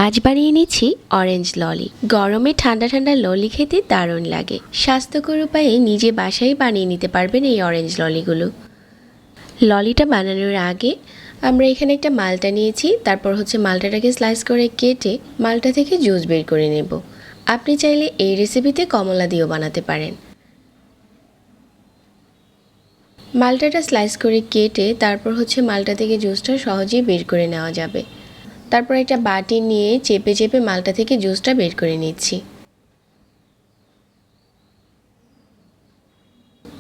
আজ বানিয়ে নিচ্ছি অরেঞ্জ ললি। গরমে ঠান্ডা ঠান্ডা ললি খেতে দারুণ লাগে। স্বাস্থ্যকর উপায়ে নিজে বাসায় বানিয়ে নিতে পারবেন এই অরেঞ্জ ললিগুলো। ললিটা বানানোর আগে আমরা এখানে একটা মালটা নিয়েছি। তারপর মালটাটাকে স্লাইস করে কেটে মালটা থেকে জুস বের করে নেব। আপনি চাইলে এই রেসিপিতে কমলা দিয়েও বানাতে পারেন। মালটাটা স্লাইস করে কেটে তারপর মালটা থেকে জুসটা সহজেই বের করে নেওয়া যাবে। তারপর একটা বাটি নিয়ে চেপে চেপে মালটা থেকে জুসটা বের করে নিচ্ছি।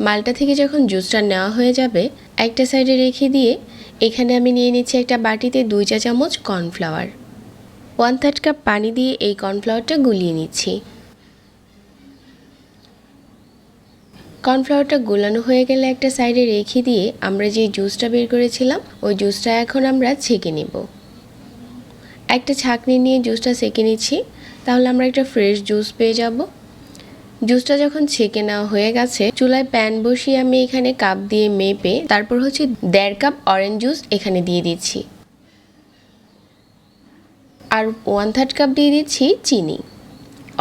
মালটা থেকে যখন জুসটা নেওয়া হয়ে যাবে একটা সাইডে রেখে দিয়ে এখানে আমি নিয়ে নিচ্ছি একটা বাটিতে 2 চা চামচ কর্নফ্লাওয়ার। 1/3 কাপ পানি দিয়ে এই কর্নফ্লাওয়ারটা গুলিয়ে নিচ্ছি। কর্নফ্লাওয়ারটা গোলানো হয়ে গেলে একটা সাইডে রেখে দিয়ে আমরা যে জুসটা বের করেছিলাম ওই জুসটা এখন আমরা ছেঁকে নেব। একটা ছাঁকনি নিয়ে জুসটা ছেঁকে নিচ্ছি, তাহলে আমরা একটা ফ্রেশ জুস পেয়ে যাব। জুসটা যখন ছেঁকে নেওয়া হয়ে গেছে চুলায় প্যান বসিয়ে আমি এখানে কাপ দিয়ে মেপে তারপর 1.5 কাপ অরেঞ্জ জুস এখানে দিয়ে দিচ্ছি। আর 1/3 কাপ দিয়ে দিচ্ছি চিনি।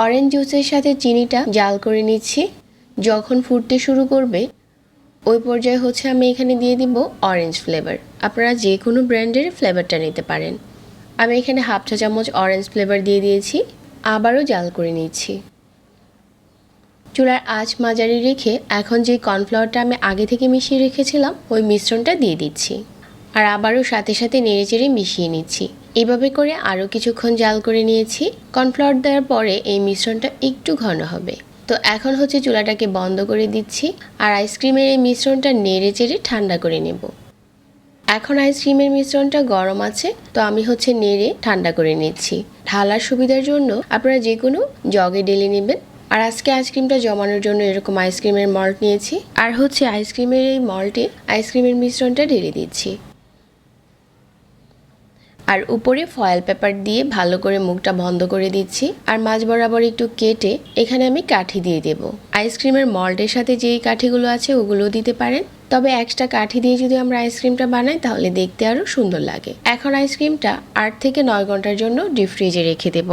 অরেঞ্জ জুসের সাথে চিনিটা জাল করে নিচ্ছি। যখন ফুটতে শুরু করবে ওই পর্যায়ে আমি এখানে দিয়ে দিব অরেঞ্জ ফ্লেভার। আপনারা যে কোনো ব্র্যান্ডের ফ্লেভারটা নিতে পারেন। আমি এখানে 1/2 চা চামচ অরেঞ্জ ফ্লেভার দিয়ে দিয়েছি। আবারও জাল করে নিচ্ছি। চুলার আঁচ মাঝারি রেখে এখন যে কর্নফ্লাওয়ারটা আমি আগে থেকে মিশিয়ে রেখেছিলাম ওই মিশ্রণটা দিয়ে দিচ্ছি। আর আবারও সাথে সাথে নেড়েচেড়ে মিশিয়ে নিচ্ছি। এভাবে করে আরও কিছুক্ষণ জাল করে নিয়েছি। কর্নফ্লাওয়ার দেওয়ার পরে এই মিশ্রণটা একটু ঘন হবে। তো এখন চুলাটাকে বন্ধ করে দিচ্ছি আর আইসক্রিমের এই মিশ্রণটা নেড়েচেড়ে ঠান্ডা করে নেব। এখন আইসক্রিমের মিশ্রণটা গরম আছে, তো আমি নেড়ে ঠান্ডা করে নিচ্ছি। ঢালার সুবিধার জন্য আপনারা যে কোনো জগে ঢেলে নেবেন। আর আজকে আইসক্রিমটা জমানোর জন্য এরকম আইসক্রিমের মল্ট নিয়েছি। আর আইসক্রিমের এই মল্টে আইসক্রিমের মিশ্রণটা ঢেলে দিচ্ছি। আর উপরে ফয়েল পেপার দিয়ে ভালো করে মুখটা বন্ধ করে দিচ্ছি। আর মাঝ বরাবর একটু কেটে এখানে আমি কাঠি দিয়ে দেব। আইসক্রিমের মল্টের সাথে যেই কাঠিগুলো আছে ওগুলো দিতে পারেন, তবে এক্সট্রা কাঠি দিয়ে যদি আমরা আইসক্রিমটা বানাই তাহলে দেখতে আরও সুন্দর লাগে। এখন আইসক্রিমটা 8 থেকে 9 ঘন্টার জন্য ডিপ ফ্রিজে রেখে দেব।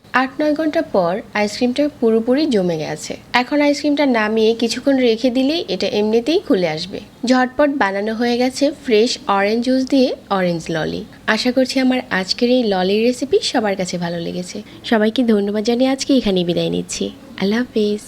8-9 ঘন্টা পর আইসক্রিমটা পুরোপুরি জমে গেছে। এখন আইসক্রিমটা নামিয়ে কিছুক্ষণ রেখে দিলেই এটা এমনিতেই খুলে আসবে। ঝটপট বানানো হয়ে গেছে ফ্রেশ অরেঞ্জ জুস দিয়ে অরেঞ্জ ললি। আশা করছি আমার আজকের এই ললির রেসিপি সবার কাছে ভালো লেগেছে। সবাইকে ধন্যবাদ জানিয়ে আজকে এখানেই বিদায় নিচ্ছি। আল্লাহ হাফেজ।